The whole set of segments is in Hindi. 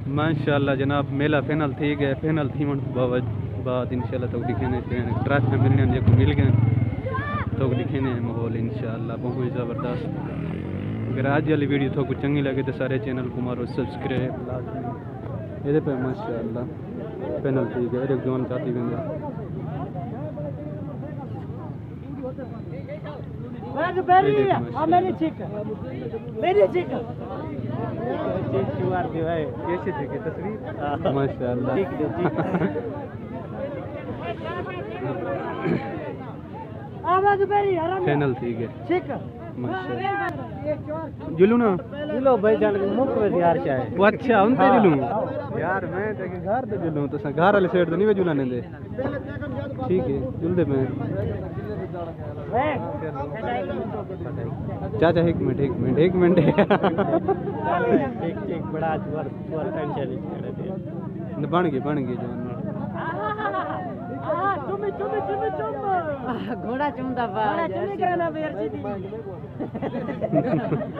माशाल्लाह जनाब मेला फाइनल थी गए फाइनल थी बाद इंशाल्लाह तो दिखेने ट्रैफिक मिलने जो मिल गए तो दिखेने माहौल इंशाल्लाह बहुत ज़बरदस्त। अगर आज वाली वीडियो तो कुछ चंगी लगे तो सारे चैनल को मारो सब्सक्राइब ये पे माशाल्लाह फाइनल थी गए एक जवान चाहती वेंदा माशाल्लाह फाइनल थी गए जुलू ना जुलो भाई जान मुख में यार क्या है वो अच्छा उनते जुलू यार मैं तो घर ते जुलू तो घर वाले साइड तो नहीं जुला ने दे ठीक है जुलदे मैं चाचा एक मिनट ठीक बड़ा वर टेंशन बन गई जवान घोड़ा चुमदा घोड़ा चुमी कराना बेर सीधी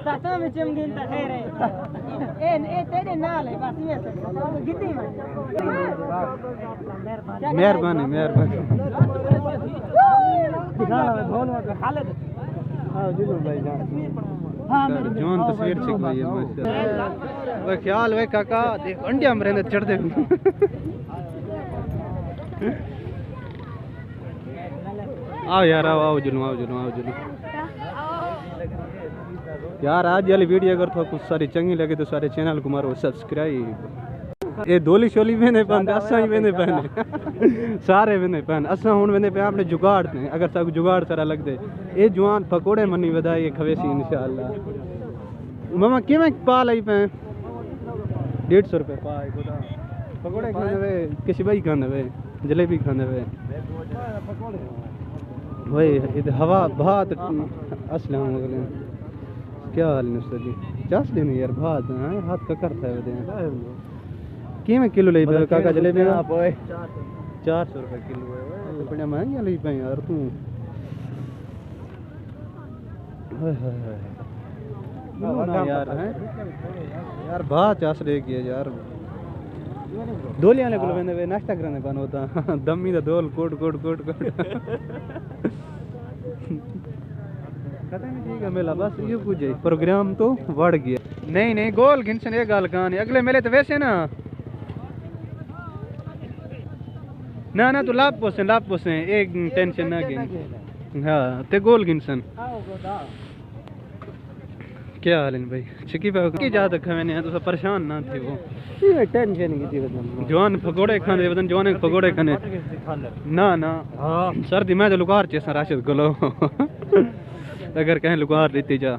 ताता में चम गिन ता खैर है ए तेरे नाल है बस ये गिद्दी में मेहरबानी फोन में खालिद हां जुलू भाई जान जवान तस्वीर छिक भाई माशाल्लाह ओए ख्याल वे काका देख अंडिया में रहने चढ़ दे आओ यार आओ जुलू यार आज वाली वीडियो अगर तो कुछ सारी चंगी लगे तो सारे चैनल को मारो सब्सक्राइब ये दोली शोली वेने पान असा ही वेने पान सारे वेने पान असा हुन वेने पे अपने जुगाड़ ने अगर सब जुगाड़ सारा लग दे ए जवान पकोड़े मनी वधाई खवेसी इंशाल्लाह मामा किवें पा लाई पे 150 रुपए पा खुदा पकोड़े खाने वे किसी भाई खाने वे जलेबी खाने वे वही इधर हवा भात अस्सलाम वालेकुम क्या हाल है उस्ताद जी चास लेने यार भात हाथ का करता है वे की में किलो ले काका जलेबी आप ओए 400 रुपए किलो है तो बड़ा महंगा ले पे यार तू हाय यार हैं यार भात चास ले किया यार दोलियां को वेंदे वे नाश्ता करने पान होता दमी दा दोल कोट खत्म ठीक है मेला बस ये कुछ है प्रोग्राम तो बढ़ गया नहीं गोल गिनसन ये गाल कहानी अगले मेले तो वैसे ना तो लाभ पोसे एक टेंशन ना गिन हां ते गोल गिनसन क्या हाल है भाई चिकी पे की ज्यादा खवेने तो परेशान ना थे वो टेंशन की थी जवान पकोड़े खाने बदन जवान पकोड़े खाने ना हां सर्दी में तो लुकार चेसा राशिद गलो अगर कहीं लुकार लेती जा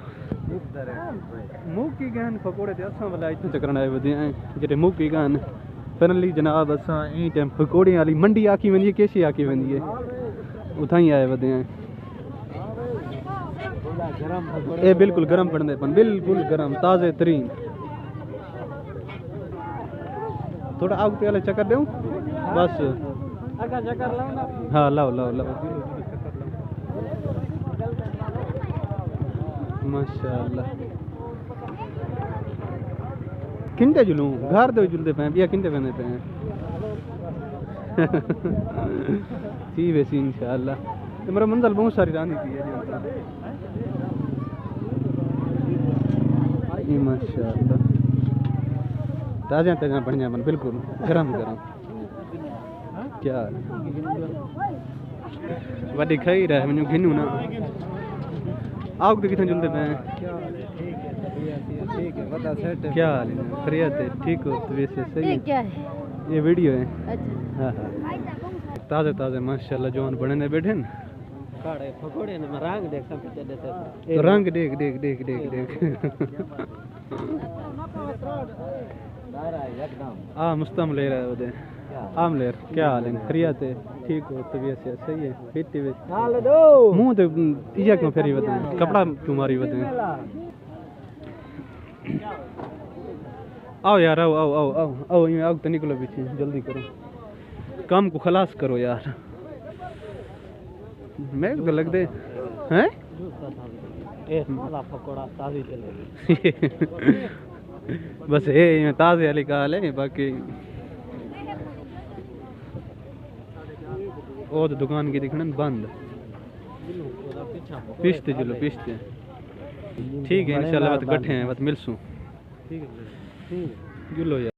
मुंह की गहन पकोड़े ते असा वाला इतने चकरन आए वदे जेटे मुंह की गहन फाइनली जनाब असा ई टाइम पकोड़े वाली मंडी आकी वेंदी कैसी आकी वेंदी है उथा ही आए वदे ये बिल्कुल गरम पड़ने पन बिल्कुल गरम ताजे तरीन थोड़ा आग पे वाले चक्कर दूं बस अगर चक्कर लाओ ना हां लाओ माशाल्लाह किंते जुलूं घर दे जुलदे पे बिया किंते बने पे सी वैसी इंशाल्लाह तो मेरा मंजिल बहुत सारी रानी थी ये माशाल्लाह ताजा बढ़िया बन बिल्कुल गरम क्या वडी खाई रहा है मैं घिनू ना आग तो कितने जुलते पे ठीक है बता सेट क्या हाल है खैरियत है ठीक हो तो वैसे सही है क्या है ये वीडियो है अच्छा हां ताजे माशाल्लाह जवान बने ने बैठे न काड़े पकोड़े ने रंग देख सब देते रंग देख आ मुस्तम ले रहा है उधर आमलेर क्या हाल है खैरियत है ठीक हो तबीयत से सही है फिट है हाल दो मुंह तो इजा क्यों फेरी बता कपड़ा क्यों मारी बता आओ यार आओ ये आग तो निकलो पीछे जल्दी करो काम को खलास करो यार मैं तो लग दे हैं ए माला पकोड़ा ताजी चले बस ये ताज़े वाली गाल है बाकी वो तो दुकान की दिखना बंद पिछते चलो पिछते ठीक है इंशाल्लाह बात इकट्ठे हैं बात मिलसूँ जुलो यार।